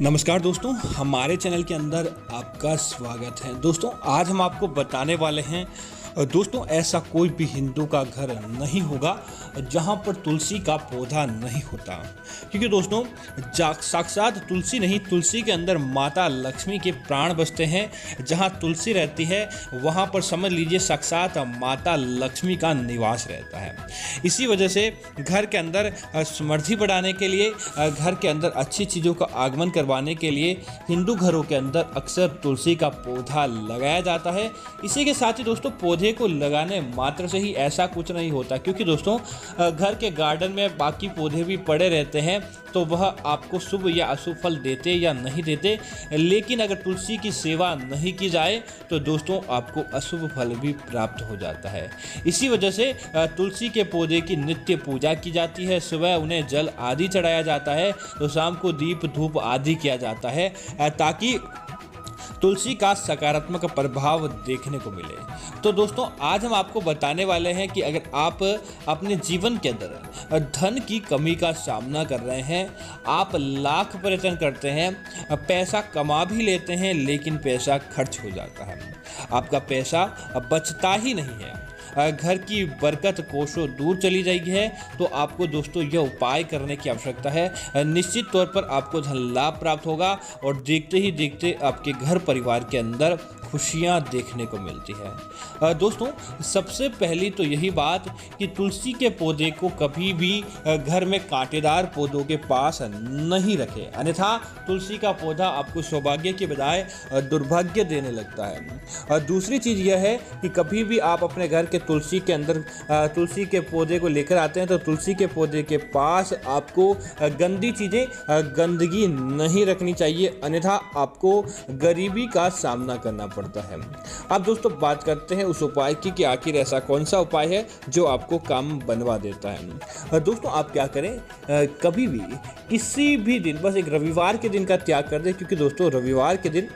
नमस्कार दोस्तों, हमारे चैनल के अंदर आपका स्वागत है। दोस्तों आज हम आपको बताने वाले हैं दोस्तों ऐसा कोई भी हिंदू का घर नहीं होगा जहां पर तुलसी का पौधा नहीं होता, क्योंकि दोस्तों साक्षात तुलसी नहीं, तुलसी के अंदर माता लक्ष्मी के प्राण बसते हैं। जहां तुलसी रहती है वहां पर समझ लीजिए साक्षात माता लक्ष्मी का निवास रहता है। इसी वजह से घर के अंदर समृद्धि बढ़ाने के लिए, घर के अंदर अच्छी चीज़ों का आगमन करवाने के लिए हिंदू घरों के अंदर अक्सर तुलसी का पौधा लगाया जाता है। इसी के साथ ही दोस्तों पौधे को लगाने मात्र से ही ऐसा कुछ नहीं होता, क्योंकि दोस्तों घर के गार्डन में बाकी पौधे भी पड़े रहते हैं तो वह आपको शुभ या अशुभ फल देते या नहीं देते। लेकिन अगर तुलसी की सेवा नहीं की जाए तो दोस्तों आपको अशुभ फल भी प्राप्त हो जाता है। इसी वजह से तुलसी के पौधे की नित्य पूजा की जाती है। सुबह उन्हें जल आदि चढ़ाया जाता है तो शाम को दीप धूप आदि किया जाता है ताकि तुलसी का सकारात्मक प्रभाव देखने को मिले। तो दोस्तों आज हम आपको बताने वाले हैं कि अगर आप अपने जीवन के अंदर धन की कमी का सामना कर रहे हैं, आप लाख प्रयत्न करते हैं, पैसा कमा भी लेते हैं लेकिन पैसा खर्च हो जाता है, आपका पैसा बचता ही नहीं है, घर की बरकत कोसों दूर चली जाएगी है, तो आपको दोस्तों यह उपाय करने की आवश्यकता है। निश्चित तौर पर आपको धन लाभ प्राप्त होगा और देखते ही देखते आपके घर परिवार के अंदर खुशियां देखने को मिलती है। दोस्तों सबसे पहली तो यही बात कि तुलसी के पौधे को कभी भी घर में कांटेदार पौधों के पास नहीं रखें, अन्यथा तुलसी का पौधा आपको सौभाग्य के बजाय दुर्भाग्य देने लगता है। दूसरी चीज़ यह है कि कभी भी आप अपने घर के तुलसी के अंदर तुलसी के पौधे को लेकर आते हैं तो तुलसी के पौधे के पास आपको गंदी चीज़ें, गंदगी नहीं रखनी चाहिए, अन्यथा आपको गरीबी का सामना करना पड़ता है। अब दोस्तों बात करते हैं उस उपाय की कि आखिर ऐसा कौन सा उपाय है जो आपको काम बनवा देता है। दोस्तों आप क्या करें, कभी भी किसी भी दिन बस एक रविवार के दिन का त्याग कर दें, क्योंकि दोस्तों रविवार के दिन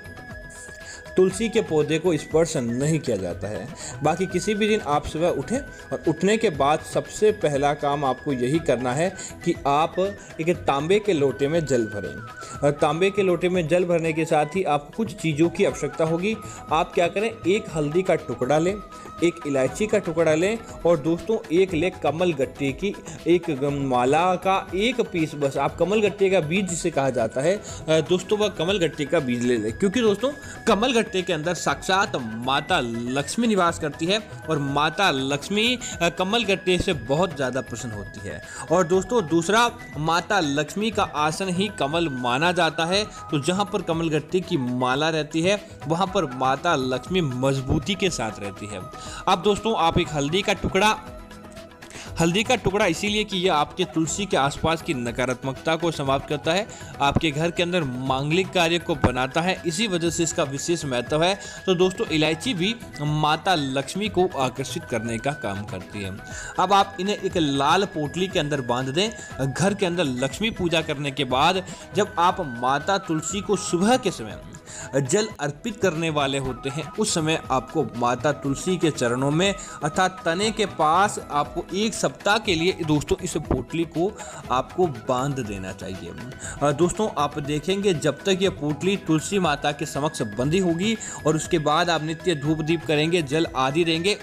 तुलसी के पौधे को स्पर्श नहीं किया जाता है। बाकी किसी भी दिन आप सुबह उठें और उठने के बाद सबसे पहला काम आपको यही करना है कि आप एक तांबे के लोटे में जल भरें। तांबे के लोटे में जल भरने के साथ ही आपको कुछ चीज़ों की आवश्यकता होगी। आप क्या करें, एक हल्दी का टुकड़ा लें, एक इलायची का टुकड़ा लें और दोस्तों एक ले कमल गट्टे की एक माला का एक पीस, बस आप कमल गट्टे का बीज जिसे कहा जाता है दोस्तों वह कमल गट्टे का बीज ले लें, क्योंकि दोस्तों कमल गट्टे के अंदर साक्षात माता लक्ष्मी निवास करती है और माता लक्ष्मी कमल गट्टे से बहुत ज़्यादा प्रसन्न होती है। और दोस्तों दूसरा, माता लक्ष्मी का आसन ही कमल माना जाता है, तो जहाँ पर कमल गट्टे की माला रहती है वहाँ पर माता लक्ष्मी मजबूती के साथ रहती है। अब दोस्तों आप एक हल्दी का टुकड़ा इसीलिए कि यह आपके तुलसी के आसपास की नकारात्मकता को समाप्त करता है, आपके घर के अंदर मांगलिक कार्य को बनाता है, इसी वजह से इसका विशेष महत्व है। तो दोस्तों इलायची भी माता लक्ष्मी को आकर्षित करने का काम करती है। अब आप इन्हें एक लाल पोटली के अंदर बांध दें। घर के अंदर लक्ष्मी पूजा करने के बाद जब आप माता तुलसी को सुबह के समय जल अर्पित करने वाले होते हैं, उस समय आपको माता तुलसी के चरणों में अर्थात तने के पास आपको एक सप्ताह के लिए दोस्तों इस पोटली को आपको बांध देना चाहिए। दोस्तों आप देखेंगे जब तक ये पोटली तुलसी माता के समक्ष बंधी होगी और उसके बाद आप नित्य धूप दीप करेंगे, जल आदि देंगे,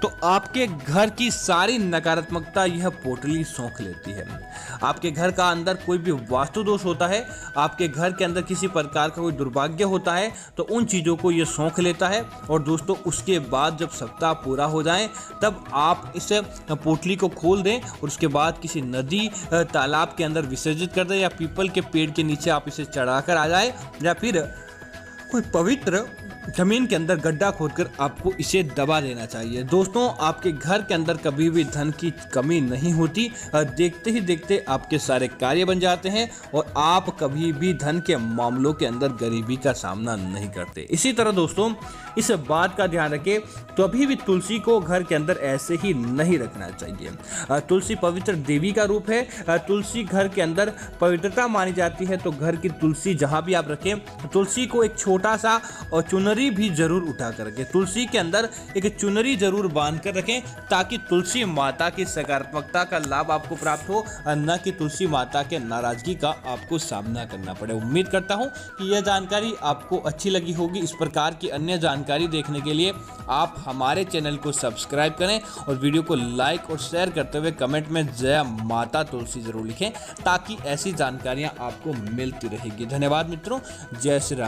तो आपके घर की सारी नकारात्मकता यह पोटली सोख लेती है। आपके घर का अंदर कोई भी वास्तु दोष होता है, आपके घर के अंदर किसी प्रकार का कोई दुर्भाग्य होता है, तो उन चीज़ों को यह सोख लेता है। और दोस्तों उसके बाद जब सप्ताह पूरा हो जाए तब आप इस पोटली को खोल दें और उसके बाद किसी नदी तालाब के अंदर विसर्जित कर दें, या पीपल के पेड़ के नीचे आप इसे चढ़ा कर आ जाए, या फिर कोई पवित्र जमीन के अंदर गड्ढा खोदकर आपको इसे दबा देना चाहिए। दोस्तों आपके घर के अंदर कभी भी धन की कमी नहीं होती, देखते ही देखते आपके सारे कार्य बन जाते हैं और आप कभी भी धन के मामलों के अंदर गरीबी का सामना नहीं करते। इसी तरह दोस्तों इस बात का ध्यान रखें, तो अभी भी तुलसी को घर के अंदर ऐसे ही नहीं रखना चाहिए। तुलसी पवित्र देवी का रूप है, तुलसी घर के अंदर पवित्रता मानी जाती है, तो घर की तुलसी जहाँ भी आप रखें, तुलसी को एक छोटा सा और चुनरी चुनरी भी जरूर उठा कर रखें। तुलसी के अंदर एक चुनरी जरूर बांध कर रखें ताकि तुलसी माता की सकारात्मकता का लाभ आपको प्राप्त हो, न कि तुलसी माता के नाराजगी का आपको सामना करना पड़े। उम्मीद करता हूं कि यह जानकारी आपको अच्छी लगी होगी। इस प्रकार की अन्य जानकारी देखने के लिए आप हमारे चैनल को सब्सक्राइब करें और वीडियो को लाइक और शेयर करते हुए कमेंट में जय माता तुलसी जरूर लिखें ताकि ऐसी जानकारियां आपको मिलती रहेगी। धन्यवाद मित्रों, जय श्री राम।